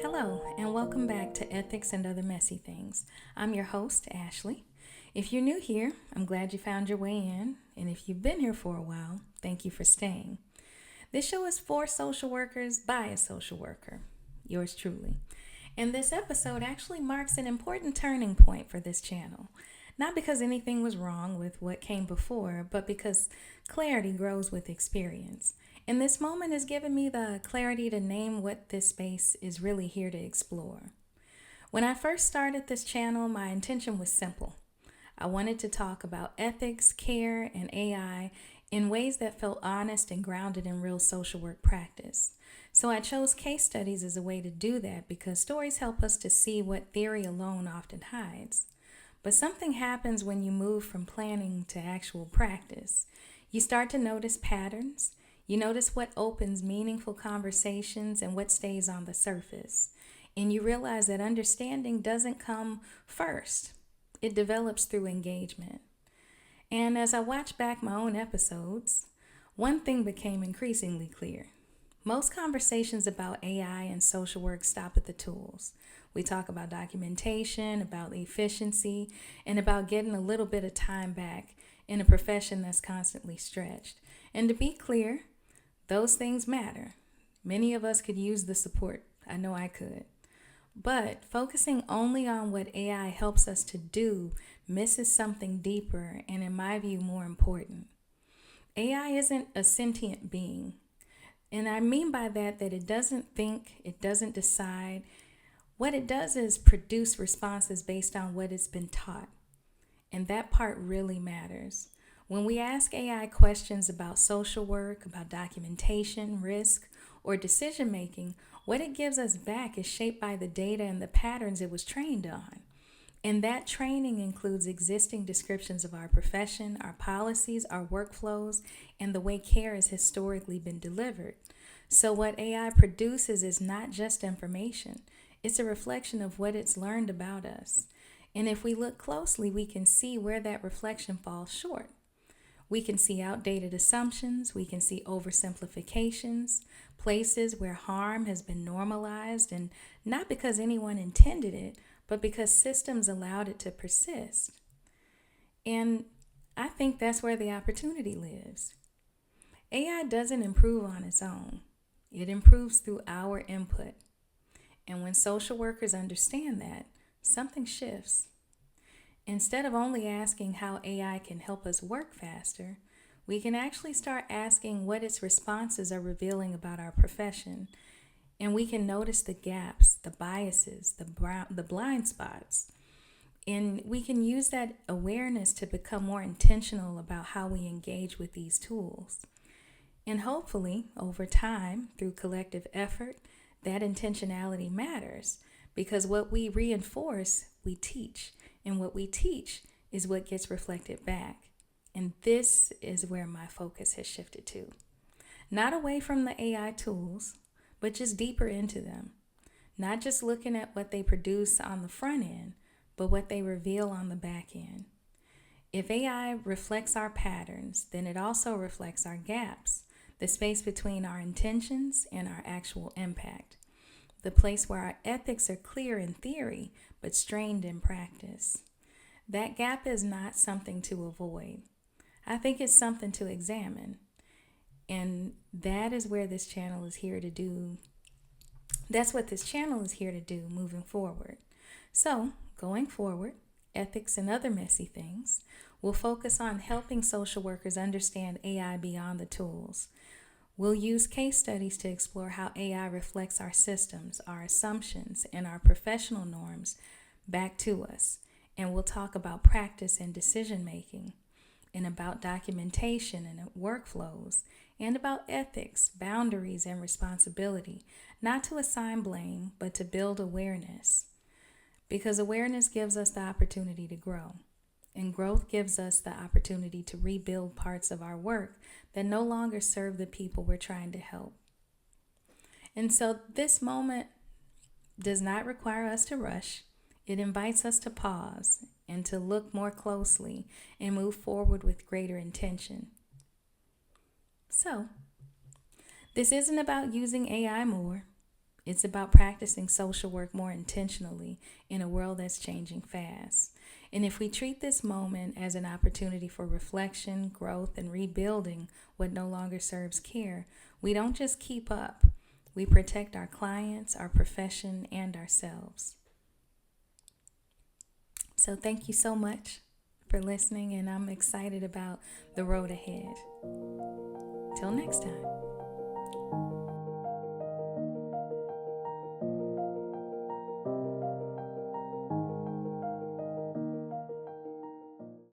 Hello, and welcome back to Ethics and Other Messy Things. I'm your host, Ashley. If you're new here, I'm glad you found your way in, and if you've been here for a while, thank you for staying. This show is for social workers by a social worker, yours truly. And this episode actually marks an important turning point for this channel. Not because anything was wrong with what came before, but because clarity grows with experience. And this moment has given me the clarity to name what this space is really here to explore. When I first started this channel, my intention was simple. I wanted to talk about ethics, care, and AI in ways that felt honest and grounded in real social work practice. So I chose case studies as a way to do that because stories help us to see what theory alone often hides. But something happens when you move from planning to actual practice. You start to notice patterns. You notice what opens meaningful conversations and what stays on the surface. And you realize that understanding doesn't come first. It develops through engagement. And as I watched back my own episodes, one thing became increasingly clear. Most conversations about AI and social work stop at the tools. We talk about documentation, about efficiency, and about getting a little bit of time back in a profession that's constantly stretched. And to be clear, those things matter. Many of us could use the support. I know I could. But focusing only on what AI helps us to do misses something deeper and, in my view, more important. AI isn't a sentient being. And I mean by that it doesn't think, it doesn't decide. What it does is produce responses based on what it's been taught. And that part really matters. When we ask AI questions about social work, about documentation, risk, or decision making, what it gives us back is shaped by the data and the patterns it was trained on. And that training includes existing descriptions of our profession, our policies, our workflows, and the way care has historically been delivered. So what AI produces is not just information. It's a reflection of what it's learned about us. And if we look closely, we can see where that reflection falls short. We can see outdated assumptions, we can see oversimplifications, places where harm has been normalized, and not because anyone intended it, but because systems allowed it to persist. And I think that's where the opportunity lives. AI doesn't improve on its own. It improves through our input. And when social workers understand that, something shifts. Instead of only asking how AI can help us work faster, we can actually start asking what its responses are revealing about our profession. And we can notice the gaps, the biases, the blind spots. And we can use that awareness to become more intentional about how we engage with these tools. And hopefully, over time, through collective effort, that intentionality matters because what we reinforce, we teach. And what we teach is what gets reflected back. And this is where my focus has shifted to. Not away from the AI tools, but just deeper into them. Not just looking at what they produce on the front end, but what they reveal on the back end. If AI reflects our patterns, then it also reflects our gaps, the space between our intentions and our actual impact. The place where our ethics are clear in theory, but strained in practice. That gap is not something to avoid. I think it's something to examine. And that is where this channel is here to do. That's what this channel is here to do moving forward. So, going forward, ethics and other messy things will focus on helping social workers understand AI beyond the tools. We'll use case studies to explore how AI reflects our systems, our assumptions, and our professional norms back to us. And we'll talk about practice and decision making, and about documentation and workflows, and about ethics, boundaries, and responsibility, not to assign blame, but to build awareness. Because awareness gives us the opportunity to grow. And growth gives us the opportunity to rebuild parts of our work that no longer serve the people we're trying to help. And so this moment does not require us to rush. It invites us to pause and to look more closely and move forward with greater intention. So, this isn't about using AI more. It's about practicing social work more intentionally in a world that's changing fast. And if we treat this moment as an opportunity for reflection, growth, and rebuilding what no longer serves care, we don't just keep up, we protect our clients, our profession, and ourselves. So, thank you so much for listening, and I'm excited about the road ahead. Till next time.